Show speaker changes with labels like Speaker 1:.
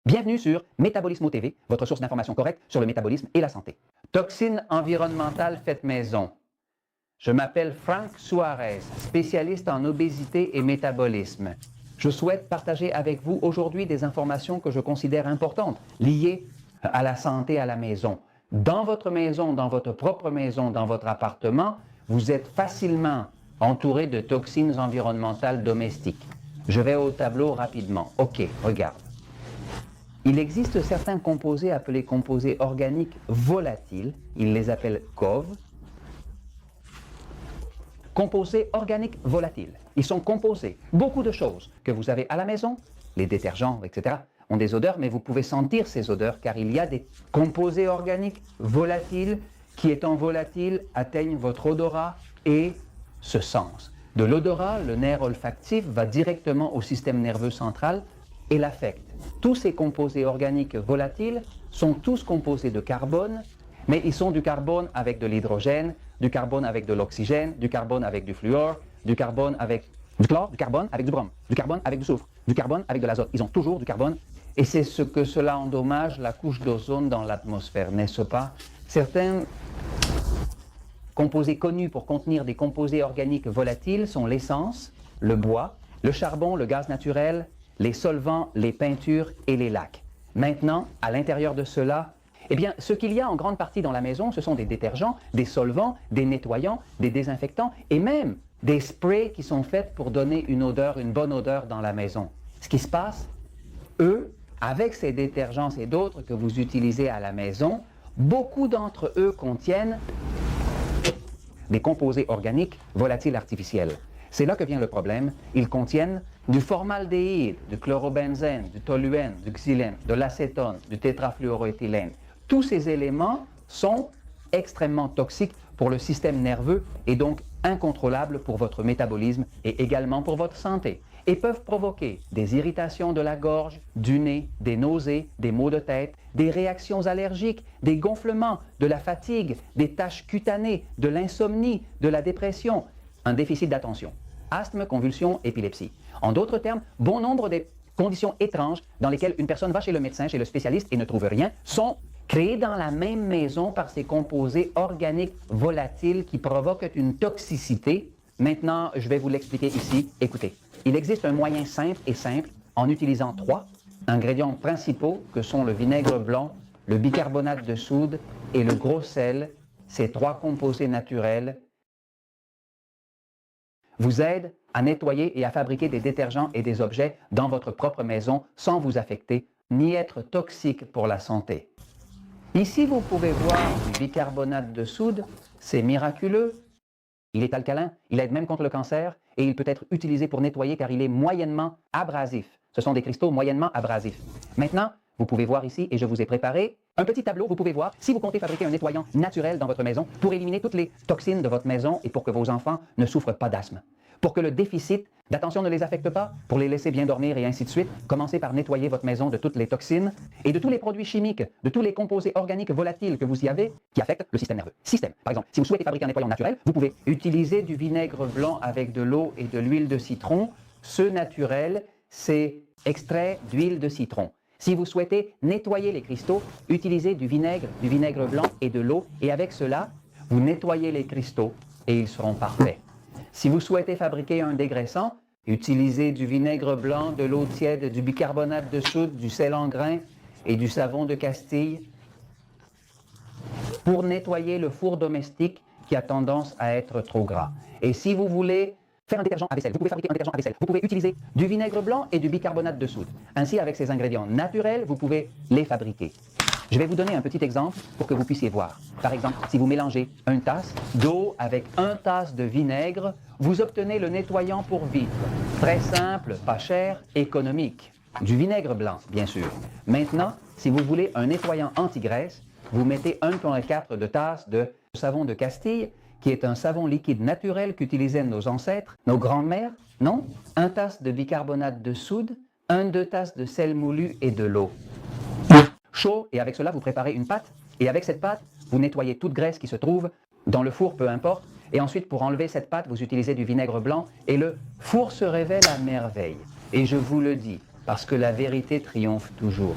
Speaker 1: Bienvenue sur Métabolismo TV, votre source d'information correcte sur le métabolisme et la santé. Toxines environnementales faites maison. Je m'appelle Frank Suarez, spécialiste en obésité et métabolisme. Je souhaite partager avec vous aujourd'hui des informations que je considère importantes, liées à la santé à la maison. Dans votre maison, dans votre propre maison, dans votre appartement, vous êtes facilement entouré de toxines environnementales domestiques. Je vais au tableau rapidement. OK, regarde. Il existe certains composés appelés composés organiques volatiles, ils les appellent COV. Composés organiques volatiles. Ils sont composés. Beaucoup de choses que vous avez à la maison, les détergents, etc., ont des odeurs, mais vous pouvez sentir ces odeurs car il y a des composés organiques volatiles qui, étant volatiles, atteignent votre odorat et ce sens. De l'odorat, le nerf olfactif va directement au système nerveux central et l'affecte. Tous ces composés organiques volatiles sont tous composés de carbone, mais ils sont du carbone avec de l'hydrogène, du carbone avec de l'oxygène, du carbone avec du fluor, du carbone avec du chlore, du carbone avec du brome, du carbone avec du soufre, du carbone avec de l'azote. Ils ont toujours du carbone et c'est ce que cela endommage la couche d'ozone dans l'atmosphère, n'est-ce pas? Certains composés connus pour contenir des composés organiques volatiles sont l'essence, le bois, le charbon, le gaz naturel, les solvants, les peintures et les lacs. Maintenant, à l'intérieur de cela, eh bien, ce qu'il y a en grande partie dans la maison, ce sont des détergents, des solvants, des nettoyants, des désinfectants et même des sprays qui sont faits pour donner une odeur, une bonne odeur dans la maison. Ce qui se passe, eux, avec ces détergents et d'autres que vous utilisez à la maison, beaucoup d'entre eux contiennent des composés organiques volatiles artificiels. C'est là que vient le problème. Ils contiennent du formaldéhyde, du chlorobenzène, du toluène, du xylène, de l'acétone, du tétrafluoroéthylène. Tous ces éléments sont extrêmement toxiques pour le système nerveux et donc incontrôlables pour votre métabolisme et également pour votre santé. Et peuvent provoquer des irritations de la gorge, du nez, des nausées, des maux de tête, des réactions allergiques, des gonflements, de la fatigue, des taches cutanées, de l'insomnie, de la dépression, un déficit d'attention, asthme, convulsions, épilepsie. En d'autres termes, bon nombre des conditions étranges dans lesquelles une personne va chez le médecin, chez le spécialiste et ne trouve rien, sont créées dans la même maison par ces composés organiques volatiles qui provoquent une toxicité. Maintenant, je vais vous l'expliquer ici. Écoutez, il existe un moyen simple en utilisant 3 ingrédients principaux que sont le vinaigre blanc, le bicarbonate de soude et le gros sel. Ces 3 composés naturels vous aident à nettoyer et à fabriquer des détergents et des objets dans votre propre maison sans vous affecter ni être toxique pour la santé. Ici, vous pouvez voir du bicarbonate de soude, c'est miraculeux. Il est alcalin, il aide même contre le cancer et il peut être utilisé pour nettoyer car il est moyennement abrasif. Ce sont des cristaux moyennement abrasifs. Maintenant, vous pouvez voir ici, et je vous ai préparé un petit tableau, vous pouvez voir si vous comptez fabriquer un nettoyant naturel dans votre maison pour éliminer toutes les toxines de votre maison et pour que vos enfants ne souffrent pas d'asthme. Pour que le déficit d'attention ne les affecte pas, pour les laisser bien dormir et ainsi de suite, commencez par nettoyer votre maison de toutes les toxines et de tous les produits chimiques, de tous les composés organiques volatiles que vous y avez qui affectent le système nerveux. Système, par exemple, si vous souhaitez fabriquer un nettoyant naturel, vous pouvez utiliser du vinaigre blanc avec de l'eau et de l'huile de citron. Ce naturel, c'est extrait d'huile de citron. Si vous souhaitez nettoyer les cristaux, utilisez du vinaigre blanc et de l'eau et avec cela, vous nettoyez les cristaux et ils seront parfaits. Si vous souhaitez fabriquer un dégraissant, utilisez du vinaigre blanc, de l'eau tiède, du bicarbonate de soude, du sel en grains et du savon de Castille pour nettoyer le four domestique qui a tendance à être trop gras. Et si vous voulez faire un détergent à vaisselle, vous pouvez fabriquer un détergent à vaisselle, vous pouvez utiliser du vinaigre blanc et du bicarbonate de soude. Ainsi, avec ces ingrédients naturels, vous pouvez les fabriquer. Je vais vous donner un petit exemple pour que vous puissiez voir. Par exemple, si vous mélangez une tasse d'eau avec 1 tasse de vinaigre, vous obtenez le nettoyant pour vitres. Très simple, pas cher, économique. Du vinaigre blanc, bien sûr. Maintenant, si vous voulez un nettoyant anti-graisse, vous mettez 1,4 de tasse de savon de Castille, qui est un savon liquide naturel qu'utilisaient nos ancêtres, nos grands-mères, non? 1 tasse de bicarbonate de soude, 1-2 tasses de sel moulu et de l'eau. Chaud, et avec cela, vous préparez une pâte, et avec cette pâte, vous nettoyez toute graisse qui se trouve dans le four, peu importe, et ensuite, pour enlever cette pâte, vous utilisez du vinaigre blanc, et le four se révèle à merveille. Et je vous le dis, parce que la vérité triomphe toujours.